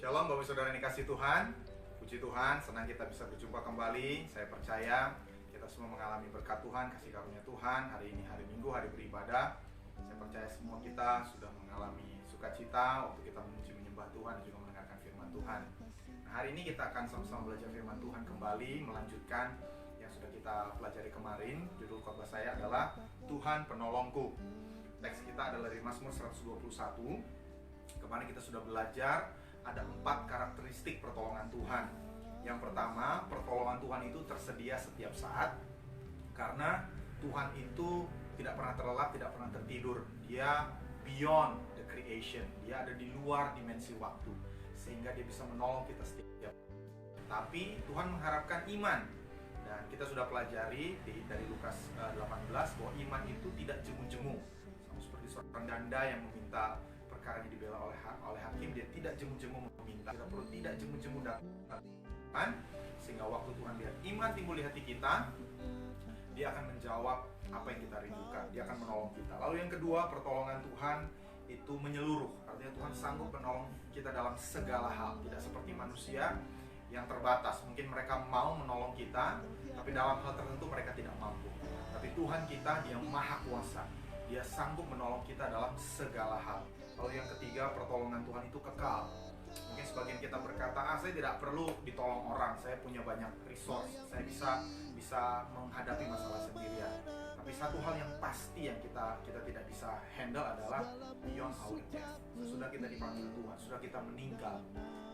Shalom Bapak Saudara yang dikasih Tuhan. Puji Tuhan, senang kita bisa berjumpa kembali. Saya percaya kita semua mengalami berkat Tuhan, kasih karunia Tuhan. Hari ini hari Minggu, hari beribadah. Saya percaya semua kita sudah mengalami sukacita waktu kita memuji menyembah Tuhan dan juga mendengarkan firman Tuhan. Nah, hari ini kita akan sama-sama belajar firman Tuhan kembali, melanjutkan yang sudah kita pelajari kemarin. Judul khotbah saya adalah Tuhan Penolongku. Teks kita adalah dari Mazmur 121. Kemarin kita sudah belajar ada 4 karakteristik pertolongan Tuhan. Yang pertama, pertolongan Tuhan itu tersedia setiap saat, karena Tuhan itu tidak pernah terlelap, tidak pernah tertidur. Dia beyond the creation, dia ada di luar dimensi waktu, sehingga dia bisa menolong kita setiap. Tapi Tuhan mengharapkan iman, dan kita sudah pelajari dari Lukas 18 bahwa iman itu tidak jemu-jemu, sama seperti seorang janda yang meminta perkaranya dibela oleh hakim, dia tidak jemu-jemu meminta. Kita perlu tidak jemu-jemu datang, sehingga waktu Tuhan lihat iman timbul di hati kita, dia akan menjawab apa yang kita rindukan, dia akan menolong kita. Lalu yang kedua, pertolongan Tuhan itu menyeluruh, artinya Tuhan sanggup menolong kita dalam segala hal, tidak seperti manusia yang terbatas. Mungkin mereka mau menolong kita, tapi dalam hal tertentu mereka tidak mampu. Tapi Tuhan kita, dia maha kuasa, dia sanggup menolong kita dalam segala hal. Lalu yang ketiga, pertolongan Tuhan itu kekal. Mungkin sebagian kita berkata, saya tidak perlu ditolong orang, saya punya banyak resource, saya bisa menghadapi masalah sendirian. Tapi satu hal yang pasti yang kita tidak bisa handle adalah beyond our death. Sesudah kita dipanggil Tuhan, sudah kita meninggal,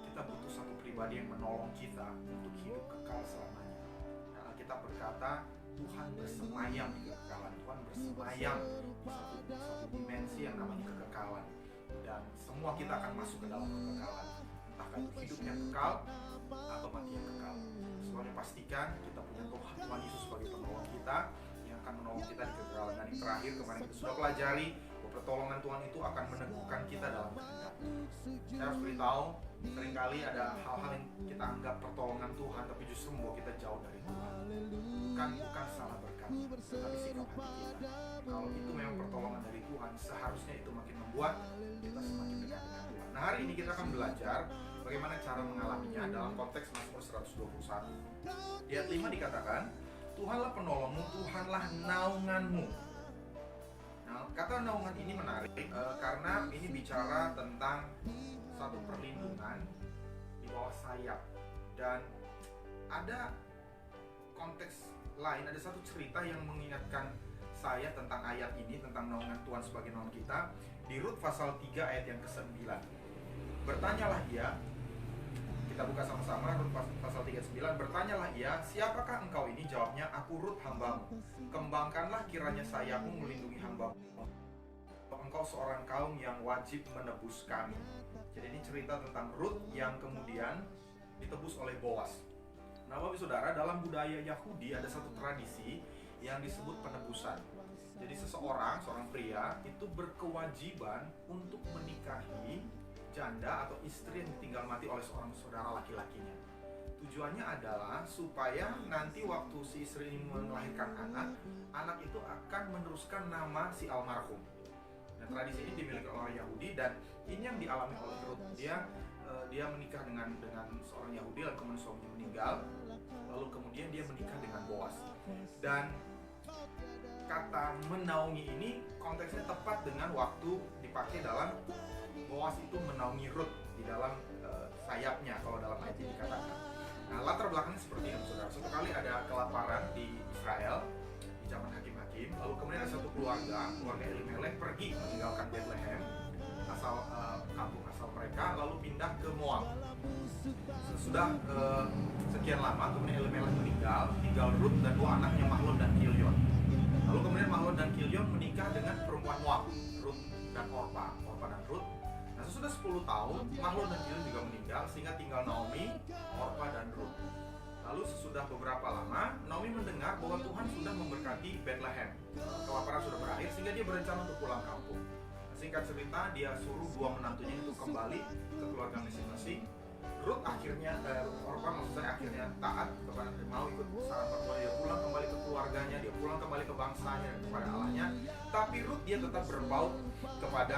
kita butuh satu pribadi yang menolong kita untuk hidup kekal selamanya. Nah, kita berkata, Tuhan bersemayam di kekekalan, Tuhan bersemayam di satu dimensi yang namanya kekekalan. Dan semua kita akan masuk ke dalam kekekalan, entah itu hidupnya kekal atau matinya kekal. Semuanya pastikan kita punya Tuhan Yesus sebagai penolong kita yang akan menolong kita di kekekalan. Dan yang terakhir, kemarin kita sudah pelajari bahwa pertolongan Tuhan itu akan meneguhkan kita dalam kehendak. Saya harus beritahu, seringkali ada hal-hal yang kita anggap pertolongan Tuhan, tapi justru membawa kita jauh dari Tuhan. Bukan salah berkat, tapi sikap hati kita. Kalau itu memang pertolongan dari Tuhan, seharusnya itu makin membuat kita semakin dekat dengan Tuhan. Nah, hari ini kita akan belajar bagaimana cara mengalaminya dalam konteks Mazmur 121. Di ayat 5 dikatakan, Tuhanlah penolongmu, Tuhanlah naunganmu. Nah, kata naungan ini menarik karena ini bicara tentang satu perlindungan di bawah sayap. Dan ada konteks lain, ada satu cerita yang mengingatkan saya tentang ayat ini, tentang naungan Tuhan sebagai naungan kita. Di Rut pasal 3 ayat yang ke-9, bertanyalah ia, kita buka sama-sama Rut pasal 39, bertanyalah ia, siapakah engkau ini? Jawabnya, aku Rut hambamu, kembangkanlah kiranya sayapmu melindungi hambamu, engkau seorang kaum yang wajib menebus kami. Jadi ini cerita tentang Rut yang kemudian ditebus oleh Boas. Nah, Bapak Saudara, dalam budaya Yahudi ada satu tradisi yang disebut penebusan. Jadi seorang pria itu berkewajiban untuk menikahi janda atau istri yang ditinggal mati oleh seorang saudara laki-lakinya. Tujuannya adalah supaya nanti waktu si istri ini melahirkan anak itu akan meneruskan nama si almarhum. Nah, tradisi ini dimiliki oleh Yahudi dan ini yang dialami oleh Rut. Dia menikah dengan seorang Yahudi, lalu kemudian suaminya meninggal, lalu kemudian dia menikah dengan Boas. Dan kata menaungi ini konteksnya tepat dengan waktu dipakai dalam Boas itu menaungi Rut di dalam sayapnya, kalau dalam ayat ini dikatakan. Nah, latar belakangnya seperti ini, saudara. Suatu kali ada kelaparan di Israel di zaman hakim-hakim, lalu kemudian ada satu keluarga Elimelech pergi meninggalkan Bethlehem, kampung asal mereka, lalu pindah ke Moab. Sesudah sekian lama, kemudian Elimelech meninggal, tinggal Rut dan 2 anaknya, Mahlon dan Kilion. Lalu kemudian Mahlon dan Kilion menikah dengan perempuan Moab, Rut dan Orpa dan Rut. Nah, sesudah 10 tahun, Mahlon dan Kilion juga meninggal, sehingga tinggal Naomi, Orpa dan Rut. Lalu sesudah beberapa lama, Naomi mendengar bahwa Tuhan sudah memberkati Bethlehem. Kelaparan sudah berakhir, sehingga dia berencana untuk pulang kampung. Singkat cerita, dia suruh 2 menantunya untuk kembali ke keluarga masing-masing. Rut akhirnya, akhirnya taat kepada, mau ikut saran mertua, dia pulang kembali ke keluarganya, dia pulang kembali ke bangsanya dan kepada Allahnya. Tapi Rut dia tetap berpaut kepada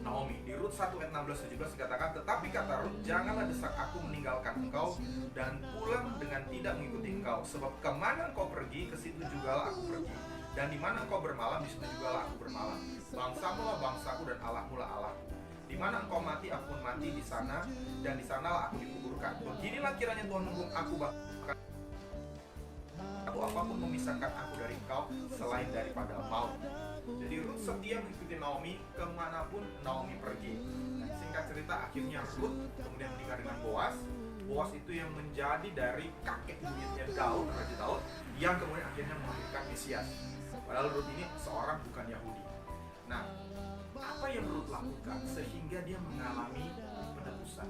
Naomi. Di Rut 1 ayat 16-17 dikatakan, tetapi kata Rut, janganlah desak aku meninggalkan engkau dan pulang dengan tidak mengikuti engkau, sebab kemana engkau pergi, ke situ jugalah aku pergi, dan di mana engkau bermalam, di situ jugalah aku bermalam. Bangsamu lah bangsaku dan Allahmu lah Allahku. Di mana engkau mati, aku pun mati di sana, dan di sanalah aku dikuburkan. Beginilah kiranya Tuhan menghukum aku, bahkan atau apapun memisahkan aku dari engkau selain daripada maut. Jadi Ruth setia mengikuti Naomi kemanapun Naomi pergi. Dan singkat cerita, akhirnya Ruth kemudian menikah dengan Boaz. Boaz itu yang menjadi dari kakek buyutnya Daud, Raja Daud, yang kemudian akhirnya melahirkan Mesias. Padahal Ruth ini seorang bukan Yahudi. Nah, apa yang Ruth lakukan sehingga dia mengalami penebusan?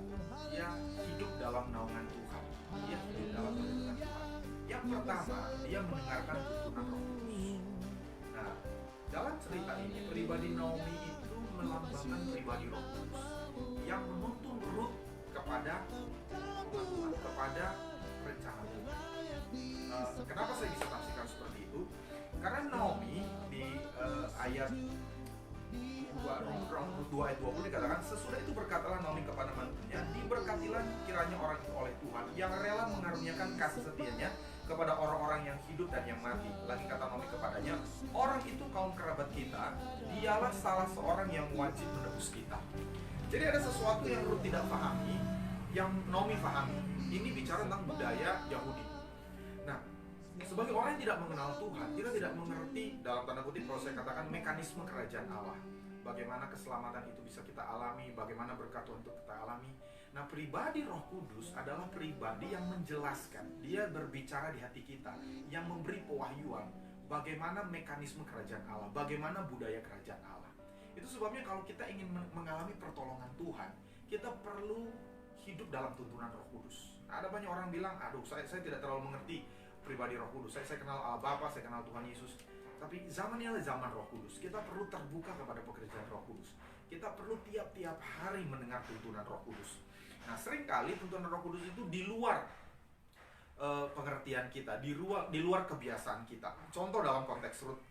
Dia hidup dalam naungan Tuhan. Dia hidup dalam naungan Tuhan. Yang pertama, dia mendengarkan tuntunan Roh Kudus. Nah, dalam cerita ini, pribadi Naomi itu melambangkan pribadi Roh Kudus yang menuntun Ruth kepada Tuhan, kepada rencana Tuhan. Kenapa saya bisa tafsirkan seperti itu? Karena Naomi di ayat 2 ayat 20 dikatakan, sesudah itu berkatalah Naomi kepada mantunya, diberkatilah kiranya orang itu oleh Tuhan yang rela mengaruniakan kasih setianya kepada orang-orang yang hidup dan yang mati. Lagi kata Naomi kepadanya, orang itu kaum kerabat kita, dialah salah seorang yang wajib menebus kita. Jadi ada sesuatu yang Ruth tidak pahami, yang Naomi pahami. Ini bicara tentang budaya Yahudi. Nah, sebagai orang yang tidak mengenal Tuhan, kita tidak mengerti, dalam tanda kutip kalau saya katakan, mekanisme kerajaan Allah. Bagaimana keselamatan itu bisa kita alami, bagaimana berkat Tuhan itu kita alami. Nah, pribadi Roh Kudus adalah pribadi yang menjelaskan. Dia berbicara di hati kita, yang memberi pewahyuan bagaimana mekanisme kerajaan Allah, bagaimana budaya kerajaan Allah. Itu sebabnya kalau kita ingin mengalami pertolongan Tuhan, kita perlu hidup dalam tuntunan Roh Kudus. Nah, ada banyak orang bilang, aduh saya tidak terlalu mengerti pribadi Roh Kudus. Saya kenal Allah Bapa, saya kenal Tuhan Yesus. Tapi zaman ini adalah zaman Roh Kudus. Kita perlu terbuka kepada pekerjaan Roh Kudus. Kita perlu tiap-tiap hari mendengar tuntunan Roh Kudus. Nah, seringkali tuntunan Roh Kudus itu di luar pengertian kita, di luar kebiasaan kita. Contoh dalam konteks Ruth,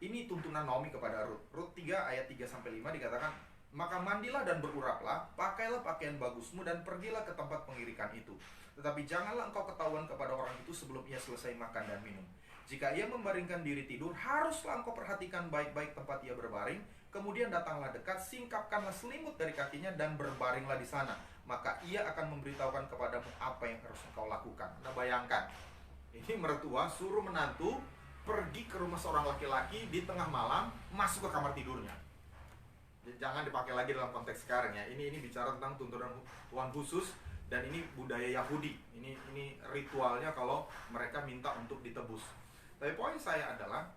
ini tuntunan Naomi kepada Ruth. Ruth 3 ayat 3-5 dikatakan, maka mandilah dan beruraplah, pakailah pakaian bagusmu dan pergilah ke tempat pengirikan itu. Tetapi janganlah engkau ketahuan kepada orang itu sebelum ia selesai makan dan minum. Jika ia membaringkan diri tidur, haruslah engkau perhatikan baik-baik tempat ia berbaring. Kemudian datanglah dekat, singkapkanlah selimut dari kakinya dan berbaringlah di sana. Maka ia akan memberitahukan kepadamu apa yang harus engkau lakukan. Nah, bayangkan, ini mertua suruh menantu pergi ke rumah seorang laki-laki di tengah malam, masuk ke kamar tidurnya. Jangan dipakai lagi dalam konteks sekarang ya. Ini bicara tentang tuntunan Tuhan khusus. Dan ini budaya Yahudi. Ini ritualnya kalau mereka minta untuk ditebus. Tapi poin saya adalah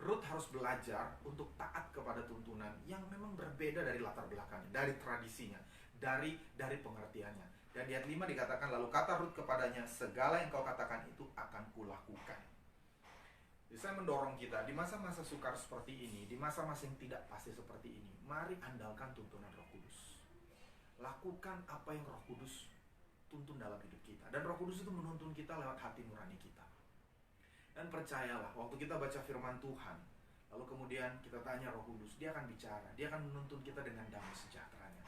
Ruth harus belajar untuk taat kepada tuntunan yang memang berbeda dari latar belakangnya, dari tradisinya, dari pengertiannya. Dan di ayat 5 dikatakan, lalu kata Ruth kepadanya, segala yang kau katakan itu akan kulakukan. Jadi saya mendorong kita di masa-masa sukar seperti ini, di masa-masa yang tidak pasti seperti ini, mari andalkan tuntunan Roh Kudus. Lakukan apa yang Roh Kudus tuntun dalam hidup kita. Dan Roh Kudus itu menuntun kita lewat hati nurani kita. Dan percayalah, waktu kita baca firman Tuhan, lalu kemudian kita tanya Roh Kudus, dia akan bicara, dia akan menuntun kita dengan damai sejahteranya.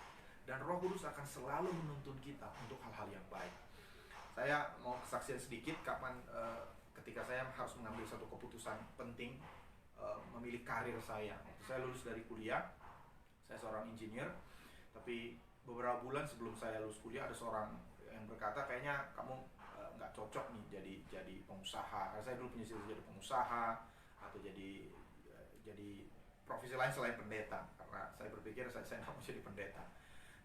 Dan Roh Kudus akan selalu menuntun kita untuk hal-hal yang baik. Saya mau kesaksian sedikit ketika saya harus mengambil satu keputusan penting, memilih karir saya. Saya lulus dari kuliah, saya seorang engineer, tapi beberapa bulan sebelum saya lulus kuliah ada seorang yang berkata, kayaknya kamu nggak cocok nih jadi pengusaha. Karena saya dulu punya cita-cita jadi pengusaha atau jadi profesi lain selain pendeta. Karena saya berpikir saya nggak mau jadi pendeta.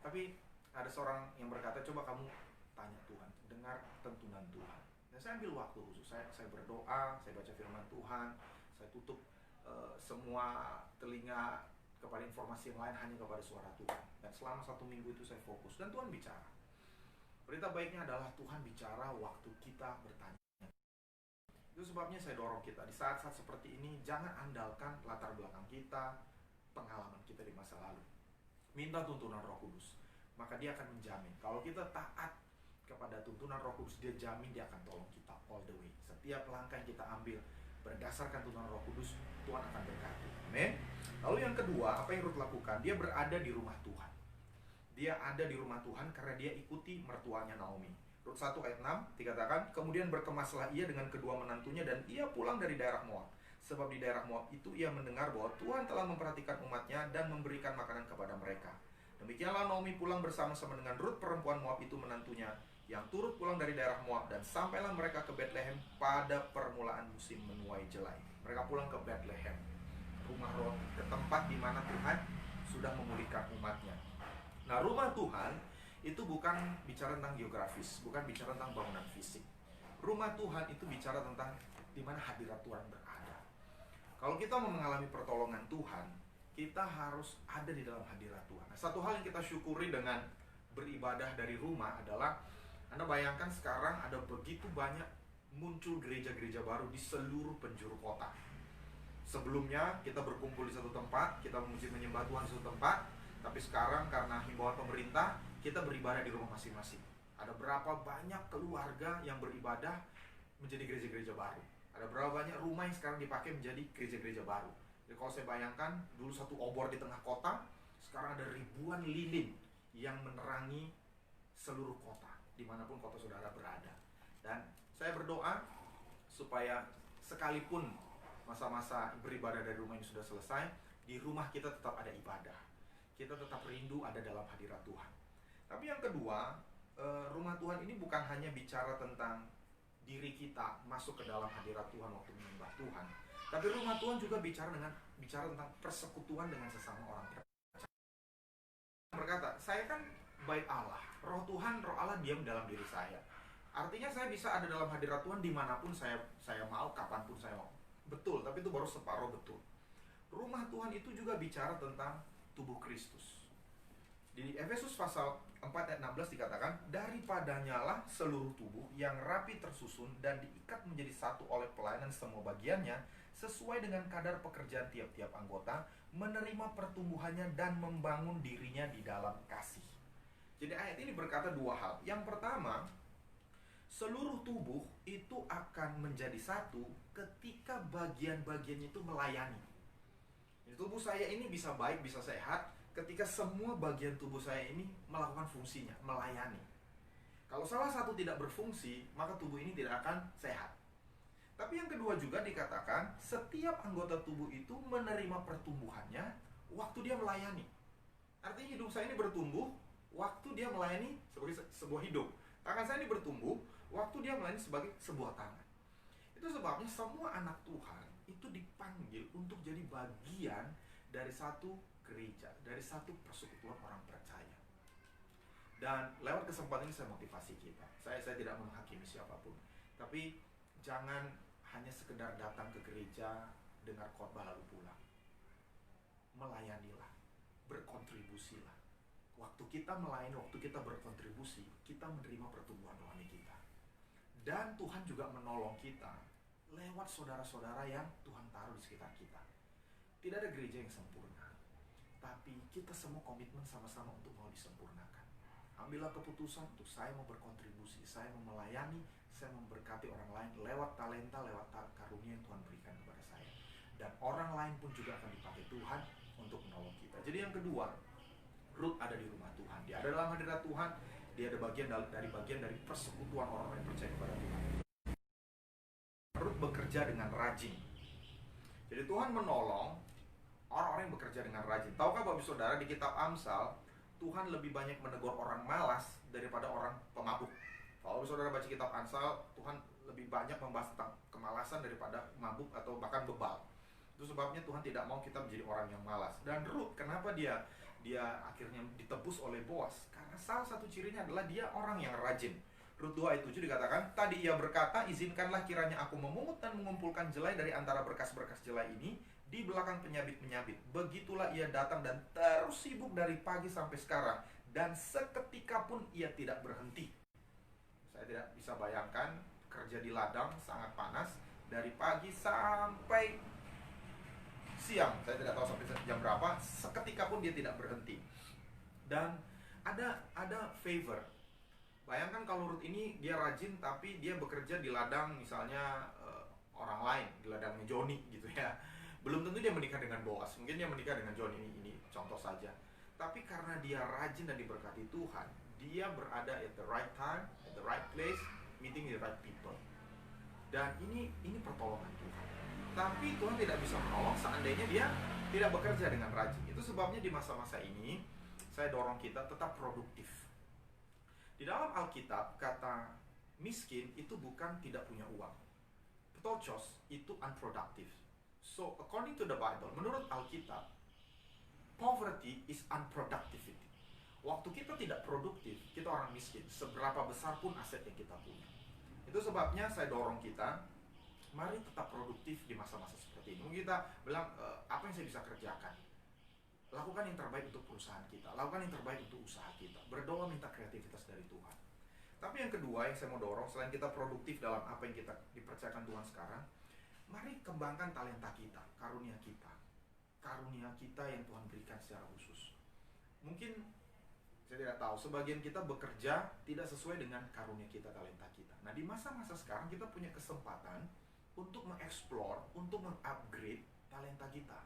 Tapi ada seorang yang berkata, coba kamu tanya Tuhan, dengar tuntunan Tuhan. Dan saya ambil waktu khusus. Saya berdoa, saya baca firman Tuhan, saya tutup semua telinga kepada informasi yang lain, hanya kepada suara Tuhan. Dan selama 1 minggu itu saya fokus dan Tuhan bicara. Berita baiknya adalah Tuhan bicara waktu kita bertanya. Itu sebabnya saya dorong kita di saat-saat seperti ini, jangan andalkan latar belakang kita, pengalaman kita di masa lalu. Minta tuntunan Roh Kudus, maka dia akan menjamin. Kalau kita taat kepada tuntunan Roh Kudus, dia jamin dia akan tolong kita all the way. Setiap langkah yang kita ambil berdasarkan tuntunan Roh Kudus, Tuhan akan berkati. Amin. Lalu yang kedua, apa yang Rut lakukan? Dia berada di rumah Tuhan. Dia ada di rumah Tuhan karena dia ikuti mertuanya Naomi. Rut 1 ayat 6 dikatakan, kemudian berkemaslah ia dengan kedua menantunya dan ia pulang dari daerah Moab. Sebab di daerah Moab itu ia mendengar bahwa Tuhan telah memperhatikan umatnya dan memberikan makanan kepada mereka. Demikianlah Naomi pulang bersama-sama dengan Rut perempuan Moab itu menantunya, yang turut pulang dari daerah Moab, dan sampailah mereka ke Betlehem pada permulaan musim menuai jelai. Mereka pulang ke Betlehem, rumah Rut, ke tempat di mana Tuhan sudah memulihkan umatnya. Nah, rumah Tuhan itu bukan bicara tentang geografis, bukan bicara tentang bangunan fisik. Rumah Tuhan itu bicara tentang di mana hadirat Tuhan berada. Kalau kita mau mengalami pertolongan Tuhan, kita harus ada di dalam hadirat Tuhan. Nah, satu hal yang kita syukuri dengan beribadah dari rumah adalah, Anda bayangkan sekarang ada begitu banyak muncul gereja-gereja baru di seluruh penjuru kota. Sebelumnya kita berkumpul di satu tempat, kita memuji menyembah Tuhan di satu tempat, tapi sekarang karena himbauan pemerintah, kita beribadah di rumah masing-masing. Ada berapa banyak keluarga yang beribadah menjadi gereja-gereja baru. Ada berapa banyak rumah yang sekarang dipakai menjadi gereja-gereja baru. Jadi kalau saya bayangkan, dulu satu obor di tengah kota, sekarang ada ribuan lilin yang menerangi seluruh kota, dimanapun kota saudara berada. Dan saya berdoa supaya sekalipun masa-masa beribadah dari rumah ini sudah selesai, di rumah kita tetap ada ibadah. Kita tetap rindu ada dalam hadirat Tuhan. Tapi yang kedua, rumah Tuhan ini bukan hanya bicara tentang diri kita masuk ke dalam hadirat Tuhan waktu menyembah Tuhan, tapi rumah Tuhan juga bicara tentang persekutuan dengan sesama orang percaya. Berkata, saya kan bait Allah, roh Tuhan, roh Allah diam dalam diri saya. Artinya saya bisa ada dalam hadirat Tuhan dimanapun saya mau, kapanpun saya mau. Betul, tapi itu baru separuh betul. Rumah Tuhan itu juga bicara tentang tubuh Kristus. Di Efesus pasal 4 ayat 16 dikatakan, daripadanya lah seluruh tubuh yang rapi tersusun dan diikat menjadi satu oleh pelayanan semua bagiannya, sesuai dengan kadar pekerjaan tiap-tiap anggota, menerima pertumbuhannya dan membangun dirinya di dalam kasih. Jadi ayat ini berkata dua hal. Yang pertama, seluruh tubuh itu akan menjadi satu ketika bagian-bagiannya itu melayani. Jadi tubuh saya ini bisa baik, bisa sehat ketika semua bagian tubuh saya ini melakukan fungsinya, melayani. Kalau salah satu tidak berfungsi, maka tubuh ini tidak akan sehat. Tapi yang kedua juga dikatakan, setiap anggota tubuh itu menerima pertumbuhannya waktu dia melayani. Artinya hidup saya ini bertumbuh waktu dia melayani sebagai sebuah hidup. Tangan saya ini bertumbuh waktu dia melayani sebagai sebuah tangan. Itu sebabnya semua anak Tuhan itu dipanggil untuk jadi bagian dari satu gereja, dari satu persekutuan orang percaya. Dan lewat kesempatan ini saya motivasi kita. Saya tidak menghakimi siapapun, tapi jangan hanya sekedar datang ke gereja, dengar khotbah lalu pulang. Melayanilah, berkontribusilah. Waktu kita melayani, waktu kita berkontribusi, kita menerima pertumbuhan rohani kita. Dan Tuhan juga menolong kita lewat saudara-saudara yang Tuhan taruh di sekitar kita. Tidak ada gereja yang sempurna, tapi kita semua komitmen sama-sama untuk mau disempurnakan. Ambillah keputusan untuk saya mau berkontribusi, saya mau melayani, saya memberkati orang lain lewat talenta, lewat karunia yang Tuhan berikan kepada saya. Dan orang lain pun juga akan dipakai Tuhan untuk menolong kita. Jadi yang kedua, Rut ada di rumah Tuhan. Dia ada dalam hadirat Tuhan. Dia ada bagian dari persekutuan orang-orang yang percaya kepada Tuhan. Rut bekerja dengan rajin. Jadi Tuhan menolong orang-orang yang bekerja dengan rajin. Tahukah Bapak Saudara, di kitab Amsal, Tuhan lebih banyak menegur orang malas daripada orang pemabuk. Kalau Saudara baca kitab Amsal, Tuhan lebih banyak membahas tentang kemalasan daripada mabuk atau bahkan bebal. Itu sebabnya Tuhan tidak mau kita menjadi orang yang malas. Dan Rut, kenapa dia akhirnya ditebus oleh Boas? Karena salah satu cirinya adalah dia orang yang rajin. Rut 2 ayat 7 dikatakan, tadi ia berkata, izinkanlah kiranya aku memungut dan mengumpulkan jelai dari antara berkas-berkas jelai ini di belakang penyabit-penyabit. Begitulah ia datang dan terus sibuk dari pagi sampai sekarang, dan seketika pun ia tidak berhenti. Saya tidak bisa bayangkan kerja di ladang sangat panas dari pagi sampai siang. Saya tidak tahu sampai jam berapa, seketika pun dia tidak berhenti. Dan ada favor. Bayangkan kalau Rut ini dia rajin, tapi dia bekerja di ladang misalnya orang lain, di ladangnya Joni gitu ya. Belum tentu dia menikah dengan Boaz, mungkin dia menikah dengan John, ini contoh saja. Tapi karena dia rajin dan diberkati Tuhan, dia berada at the right time, at the right place, meeting the right people. Dan ini pertolongan Tuhan. Tapi Tuhan tidak bisa menolong seandainya dia tidak bekerja dengan rajin. Itu sebabnya di masa-masa ini saya dorong kita tetap produktif. Di dalam Alkitab kata miskin itu bukan tidak punya uang. Ptochos itu unproductive. So according to the Bible, menurut Alkitab, poverty is unproductivity. Waktu kita tidak produktif, kita orang miskin, seberapa besar pun aset yang kita punya. Itu sebabnya saya dorong kita, mari tetap produktif di masa-masa seperti ini. Mungkin kita bilang, apa yang saya bisa kerjakan? Lakukan yang terbaik untuk perusahaan kita, lakukan yang terbaik untuk usaha kita. Berdoa minta kreativitas dari Tuhan. Tapi yang kedua yang saya mau dorong, selain kita produktif dalam apa yang kita dipercayakan Tuhan sekarang, mari kembangkan talenta kita, karunia kita yang Tuhan berikan secara khusus. Mungkin saya tidak tahu, sebagian kita bekerja tidak sesuai dengan karunia kita, talenta kita. Nah, di masa-masa sekarang kita punya kesempatan untuk mengeksplor, untuk mengupgrade talenta kita.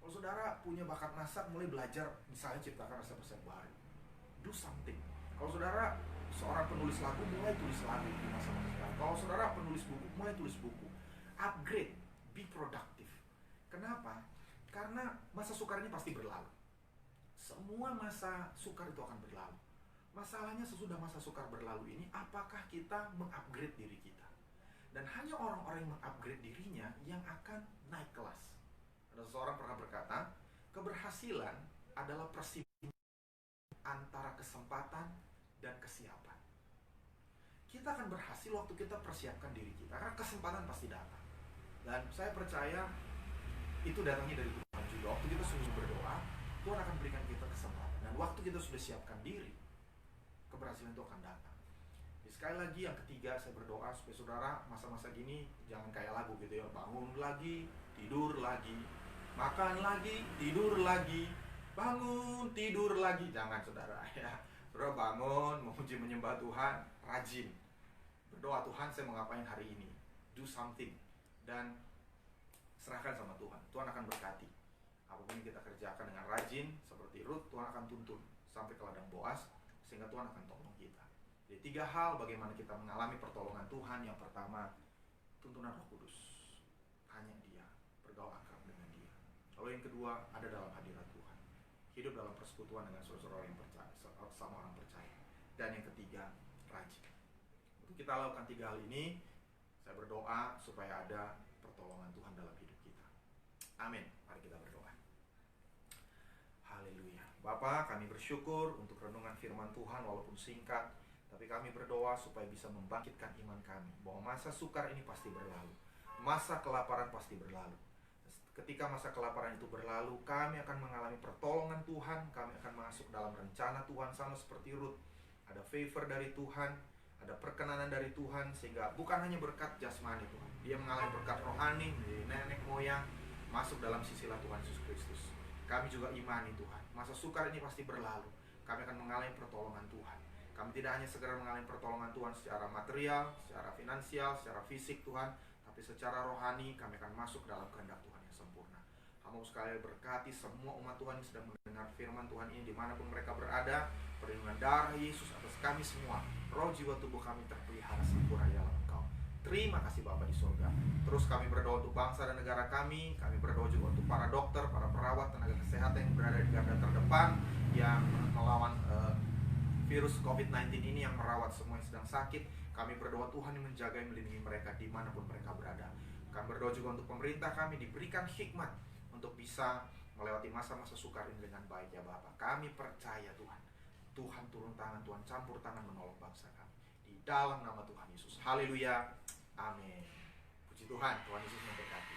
Kalau saudara punya bakat masak, mulai belajar misalnya ciptakan resep-resep baru. Do something. Kalau saudara seorang penulis lagu, mulai tulis lagu di masa-masa sekarang. Kalau saudara penulis buku, mulai tulis buku. Upgrade, be productive. Kenapa? Karena masa sukar ini pasti berlalu. Semua masa sukar itu akan berlalu. Masalahnya sesudah masa sukar berlalu ini, apakah kita mengupgrade diri kita? Dan hanya orang-orang yang mengupgrade dirinya yang akan naik kelas. Ada seseorang pernah berkata, keberhasilan adalah persimpangan antara kesempatan dan kesiapan. Kita akan berhasil waktu kita persiapkan diri kita, karena kesempatan pasti datang. Dan saya percaya itu datangnya dari Tuhan juga. Waktu kita sungguh berdoa, Tuhan akan berikan kita kesempatan. Dan waktu kita sudah siapkan diri, keberhasilan itu akan datang. Jadi sekali lagi, yang ketiga, saya berdoa supaya saudara masa-masa gini jangan kayak lagu gitu ya. Bangun lagi, tidur lagi, makan lagi, tidur lagi, bangun, tidur lagi. Jangan saudara ya. Saudara bangun, memuji menyembah Tuhan, rajin berdoa, Tuhan saya mau ngapain hari ini, do something. Dan serahkan sama Tuhan. Tuhan akan berkati. Apapun yang kita kerjakan dengan rajin, seperti Ruth, Tuhan akan tuntun sampai ke ladang Boaz, sehingga Tuhan akan tolong kita. Jadi 3 hal bagaimana kita mengalami pertolongan Tuhan. Yang pertama, tuntunan Roh Kudus. Tanya Dia, bergaul akrab dengan Dia. Lalu yang kedua, ada dalam hadirat Tuhan. Hidup dalam persekutuan dengan saudara-saudara yang percaya, sama orang percaya. Dan yang ketiga, rajin. Untuk kita lakukan 3 hal ini, saya berdoa supaya ada pertolongan Tuhan dalam hidup kita. Amin. Mari kita berdoa. Haleluya. Bapa, kami bersyukur untuk renungan firman Tuhan walaupun singkat, tapi kami berdoa supaya bisa membangkitkan iman kami bahwa masa sukar ini pasti berlalu. Masa kelaparan pasti berlalu. Ketika masa kelaparan itu berlalu, kami akan mengalami pertolongan Tuhan, kami akan masuk dalam rencana Tuhan sama seperti Ruth. Ada favor dari Tuhan, ada perkenanan dari Tuhan, sehingga bukan hanya berkat jasmani Tuhan, dia mengalami berkat rohani dari nenek moyang, masuk dalam sisilah Tuhan Yesus Kristus. Kami juga imani Tuhan, masa sukar ini pasti berlalu. Kami akan mengalami pertolongan Tuhan. Kami tidak hanya segera mengalami pertolongan Tuhan secara material, secara finansial, secara fisik Tuhan, tapi secara rohani kami akan masuk dalam kehendak Tuhan yang sempurna. Hamba sekali berkati semua umat Tuhan yang sedang mendengar firman Tuhan ini dimanapun mereka berada. Perlindungan darah Yesus atas kami semua. Roh jiwa tubuh kami terpelihara sempurna di dalam Engkau. Terima kasih Bapa di surga. Terus kami berdoa untuk bangsa dan negara kami. Kami berdoa juga untuk para dokter, para perawat, tenaga kesehatan yang berada di garda terdepan, yang melawan virus COVID-19 ini, yang merawat semua yang sedang sakit. Kami berdoa Tuhan yang menjaga, yang melindungi mereka dimanapun mereka berada. Kami berdoa juga untuk pemerintah kami diberikan hikmat untuk bisa melewati masa-masa sukar ini dengan baik ya Bapa. Kami percaya Tuhan, Tuhan turun tangan, Tuhan campur tangan menolong bangsa kami. Di dalam nama Tuhan Yesus. Haleluya. Amin. Puji Tuhan, Tuhan Yesus memberkati.